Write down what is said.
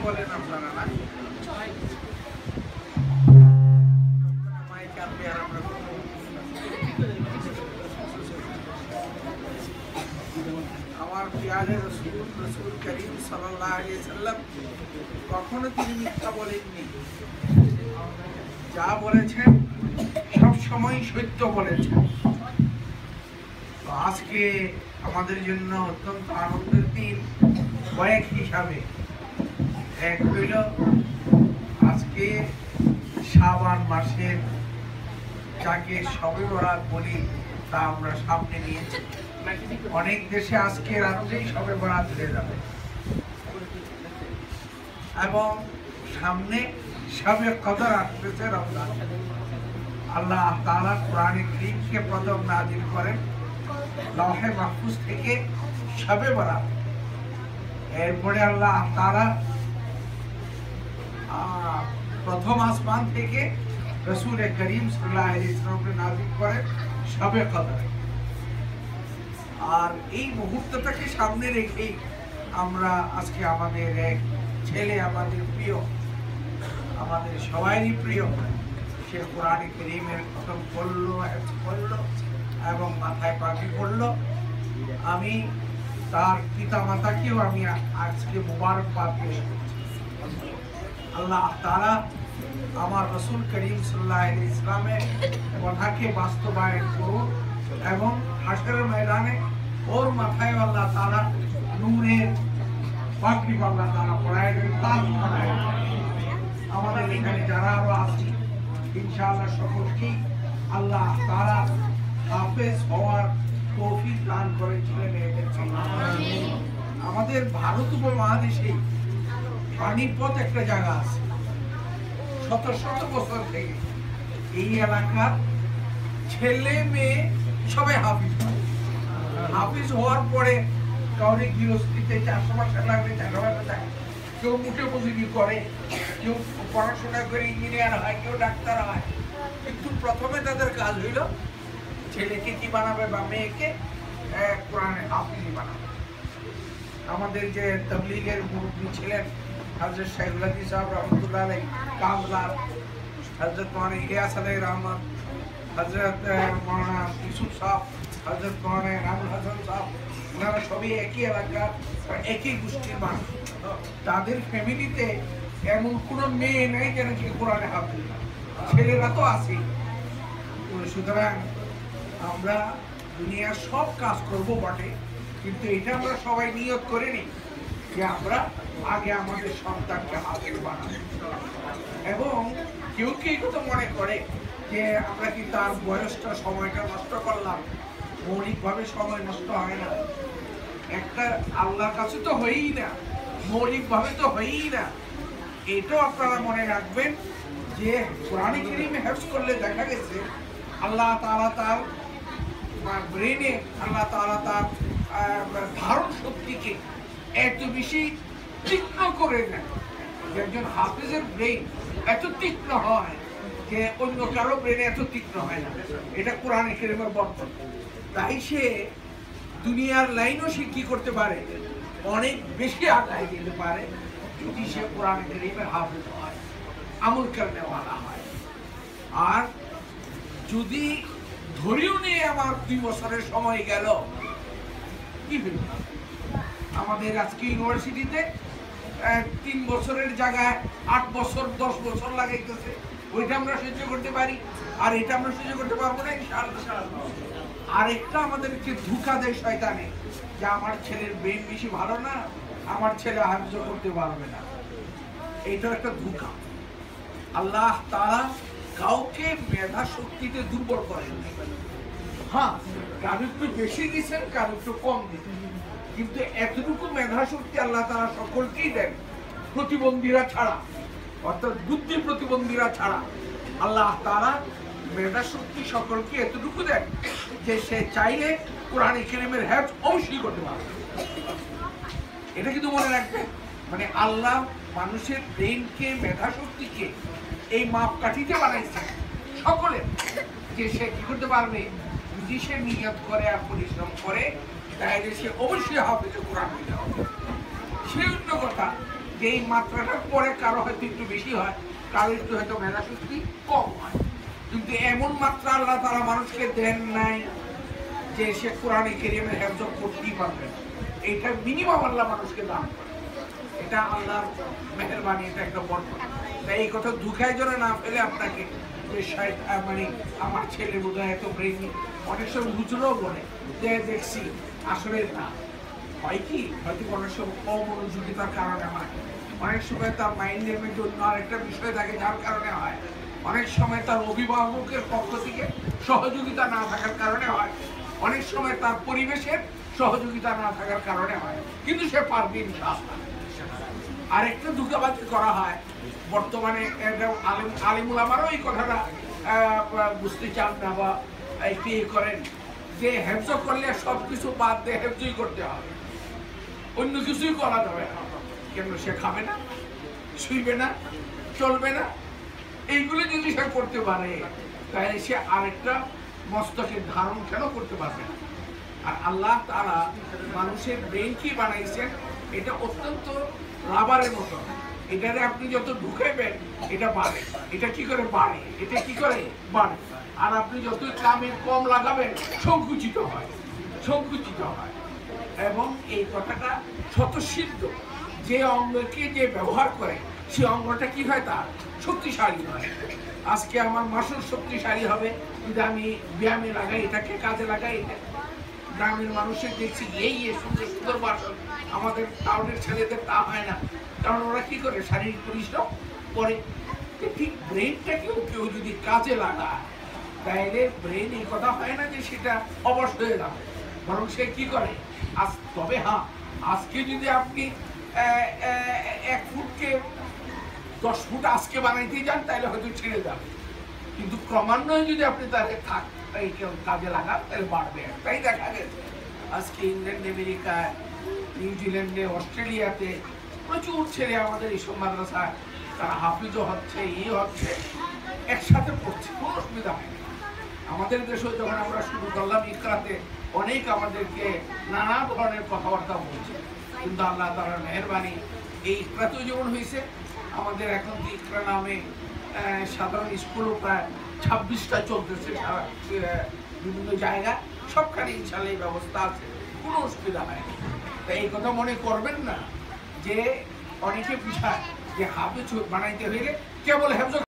বলেন আপনারা না? আমার প্রিয় রাসূল রাসূল করিম সাল্লাল্লাহু আলাইহি ওয়াসাল্লাম কখনো তিনি মিথ্যা বলেননি। যা বলেছেন সব সময় সত্য বলেছেন। তো আজকে আমাদের জন্য অত্যন্ত আনন্দের দিন কয়েক হিসাবে। এক হইল আজকে শাবান মাসের যাকে শবে বরাত বলি তা আমরা সামনে নিয়েছি। অনেক দেশে আজকে রাত্রেই শবে বরাত হয়ে যাবে এবং সামনে শবে কদর আসতেছে রমজান। আল্লাহ তাআলা কোরআনে কারীমকে প্রথম নাযিল করেন লৌহে মাহফুজ থেকে শবে বরাত। এরপরে আল্লাহ তাআলা প্রথম আসমান থেকে রাসূল করিম সাল্লাল্লাহু আলাইহি ওয়াসাল্লামকে নাযিল করেন শবে কদর। আর এই মুহূর্তটাকে সামনে রেখে আমরা আজকে আমাদের এক ছেলে, আমাদের প্রিয়, আমাদের সবারই প্রিয়, সে কোরআনে কারীমের খতম করলো এবং মাথায় পাগড়ি পড়লো। আমি তার পিতা মাতাকেও আমি আজকে মুবারকবাদ পেশ করছি। আল্লাহ তাআলা আমার রাসূল করিম সাল্লাল্লাহু আলাইহি ওয়াসাল্লামের কথাকে বাস্তবায়ন করুন এবং হাশরের ময়দানে ওর মাথায় আল্লাহ তাআলা নূরের পাগড়ি আল্লাহ তাআলা পরায় দেন। আমাদের এখানে যারা আরো আছি ইনশাআল্লাহ সকলকেই আল্লাহ তাআলা হাফেজ হওয়ার তৌফিক দান করেছিলেন। আমাদের ভারত উপমহাদেশে পানিপথ একটা জায়গা আছে, শত শত বছর থেকে এই এলাকার ছেলে মেয়ে সবাই হাফিজ হয়। হাফিজ হওয়ার পরে কাউরে গৃহস্থিতে 400 মাস লাগবে, টাকা যায়, কেউ মুঠে মজুরি করে, কেউ পড়াশোনা করে ইঞ্জিনিয়ার হয়, কেউ ডাক্তার হয়। কিন্তু প্রথমে তাদের কাজ হইল ছেলেকে কি বানাবে বা মেয়েকে কোরআনে হাফিজ বানাবে। আমাদের যে তাবলীগের মুরব্বী ছিলেন হযরত শাইখুল হাদিস সাহেব রহমাতুল্লাহ আলাইহি, কামলার হযরত মাওলানা ইলিয়াস আলাইহির রহমত, হযরত মাওলানা ইউসুফ সাহেব, হযরত মাওলানা রামুল হাসান সাহেব, ওনারা সবই একই এলাকার একই গোষ্ঠীর মানুষ। তাদের ফ্যামিলিতে এমন কোনো মেয়ে নেই যেন কি কোরআনে হাফিজ, ছেলেরা তো আছেই। সুতরাং আমরা দুনিয়ার সব কাজ করবো বটে, কিন্তু এটা আমরা সবাই নিয়ত করে নিই যে আমরা আগে আমাদের সন্তানকে হাফেজ বানাবো। এবং কেউ কেউ তো মনে করে যে আমরা কি তার বয়সটা সময়টা নষ্ট করলাম। মৌলিকভাবে সময় নষ্ট হয় না, একটা আল্লাহর কাছে তো হয়ই না, মৌলিকভাবে তো হয়ই না। এটাও আপনারা মনে রাখবেন যে কোরআনে কারীমে হেফজ করলে দেখা গেছে আল্লাহ তাআলা তার ব্রেনে, আল্লাহ তাআলা তার ধারণ শক্তিকে এত বেশি তীক্ষ্ণ করে নেয় যে একজন হাফেজের ব্রেন এত তীক্ষ্ণ হয় যে অন্য কারো ব্রেনে এত তীক্ষ্ণ হয় না। এটা কোরআনে কারীমের বরকত। তাই সে দুনিয়ার লাইনও সে কি করতে পারে, অনেক বেশি আগায় যেতে পারে যদি সে কোরআনে কারীমের হাফেজ হয়, আমল করনেওয়ালা হয়। আর যদি ধরেও নিয়ে আমার 2 বছরের সময় গেল, কি হইল? আমাদের আজকে ইউনিভার্সিটিতে 3 বছরের জায়গায় 8 বছর 10 বছর লাগাইতেছে। ওইটা আমরা সহ্য করতে পারি, আর এটা আমরা সহ্য করতে পারবো না ইনশাআল্লাহ। আরেকটা আমাদেরকে ধোঁকা দেয় শয়তানে যে আমার ছেলের ব্রেন বেশি ভালো না, আমার ছেলে হাফেজ করতে পারবে না। এইটা একটা ধোঁকা। আল্লাহ তাআলা কাউকে মেধা শক্তিতে দুর্বল করেন। হ্যাঁ, কারো একটু বেশি দিচ্ছেন, কারো একটু কম দিচ্ছেন, কিন্তু এতটুকু মেধা শক্তি আল্লাহ তাআলা সকলকেই দেন, প্রতিবন্ধীরা ছাড়া, অর্থাৎ বুদ্ধি প্রতিবন্ধীরা ছাড়া। আল্লাহ তাআলা মেধা শক্তি সকলকে এতটুকু দেন যে সে চাইলে কোরআনে কারীমের হেফজ অবশ্যই করতে পারবে। এটা কিন্তু মনে রাখবেন, মানে আল্লাহ মানুষের ব্রেনকে, মেধা শক্তিকে এই মাপকাঠিতে বানাইছে সকলের, যে সে কি করতে পারবে যদি সে নিয়ত করে আর পরিশ্রম করে, তাহলে সে অবশ্যই হাফেজ কোরআন হয়ে যাবে। সে অন্য কথা যেই মাত্রাটার পরে কারো হয়তো একটু বেশি হয়, কারো একটু হয়তো মেধা শক্তি কম হয়, কিন্তু এমন মাত্রা আল্লাহ তারা মানুষকে দেন নাই যে সে কোরআনে কারীমের হেফজ করতেই পারবে না। এইটা মিনিমাম আল্লাহ মানুষকে দান করে, এটা আল্লাহর মেহেরবানি, এটা একটা বরকত। তাই এই কথা দুঃখায় জন্য না ফেলে আপনাকে যে মানে আমার ছেলে বোধহয় এত ব্রেইনি, অনেক সময় হুজুরও বলে যে দেখছি আসলে না হয় কি, হয়তো অনেক সময় অমনোযোগিতার কারণে হয়, অনেক সময় তার মাইন্ডের মধ্যে অন্য আরেকটা বিষয় থাকে যার কারণে হয়, অনেক সময় তার অভিভাবকের পক্ষ থেকে সহযোগিতা না থাকার কারণে হয়, অনেক সময় তার পরিবেশের সহযোগিতা না থাকার কারণে হয়, কিন্তু সে পারবে ইনশাআল্লাহ। আরেকটা ধোঁকাবাজি করা হয় বর্তমানে, আলিমুল আমারও এই কথাটা বুঝতে চান না বা একটু করেন যে হেফজ করলে সব কিছু বাদ দিয়ে হেফজই করতে হবে, অন্য কিছুই করা যাবে না। কেন? সে খাবে না, শুইবে না, চলবে না, এইগুলো যদি সে করতে পারে তাহলে সে আরেকটা মস্তকের ধারণ কেন করতে পারবে না? আর আল্লাহ তাআলা মানুষের ব্রেন কি বানাইছেন, এটা অত্যন্ত রাবারের মতো, এটারে আপনি যত ঢুকাইবেন এটা বাড়ে, এটা কি করে বাড়ে, এটা কি করে বাড়ে, আর আপনি যত কামে কম লাগাবেন সংকুচিত হয়, সংকুচিত হয়। এবং এই কথাটা স্বতঃসিদ্ধ, যে অঙ্গকে যে ব্যবহার করে সেই অঙ্গটা কি হয়, তার শক্তিশালী হয়। আজকে আমার মাসুর শক্তিশালী হবে যদি আমি ব্যায়ামে লাগাই, এটাকে কাজে লাগাই। এটা গ্রামের মানুষের দেখছি এই সুন্দর সুন্দর বাসন, আমাদের টাউনের ছেলেদের তা হয় না, কারণ ওরা কি করে শারীরিক পরিশ্রম করে। ঠিক ব্রেনটাকেও কেউ যদি কাজে লাগায় তাহলে ব্রেন এই কথা হয় না যে সেটা অবশ হয়ে যাবে, বরং সে কি করে। তবে হ্যাঁ, আজকে যদি আপনি 1 ফুটকে 10 ফুট আজকে বানাইতে যান তাহলে হয়তো ছেড়ে যাবে, কিন্তু ক্রমান্বয়ে যদি আপনি তাকে কাজে লাগান তাহলে বাড়বে। তাই দেখা গেছে আজকে ইংল্যান্ড, আমেরিকায়, নিউজিল্যান্ডে, অস্ট্রেলিয়াতে প্রচুর ছেলে আমাদের এইসব মাদ্রাসায় তারা হাফিজও হচ্ছে, হচ্ছে, একসাথে পড়ছে, কোনো অসুবিধা হয় না। আমাদের দেশেও যখন আমরা শুরু করলাম ইকরাতে, অনেক আমাদেরকে নানা ধরনের কথাবার্তা বলছে, কিন্তু আল্লাহ তাআলার মেহেরবানি এই ইকরাতেও যেমন হয়েছে, আমাদের এখন ইকরা নামে সাধারণ স্কুলও প্রায় 26টা চলতেছে সারা বিভিন্ন জায়গা, সবখানে ইনশাআল্লাহ এই ব্যবস্থা আছে, কোনো অসুবিধা হয় না। তাই এই কথা মনে করবেন না যে অনেকে বুঝায় যে হাফেজ বানাইতে হইলে কেবল হেফজ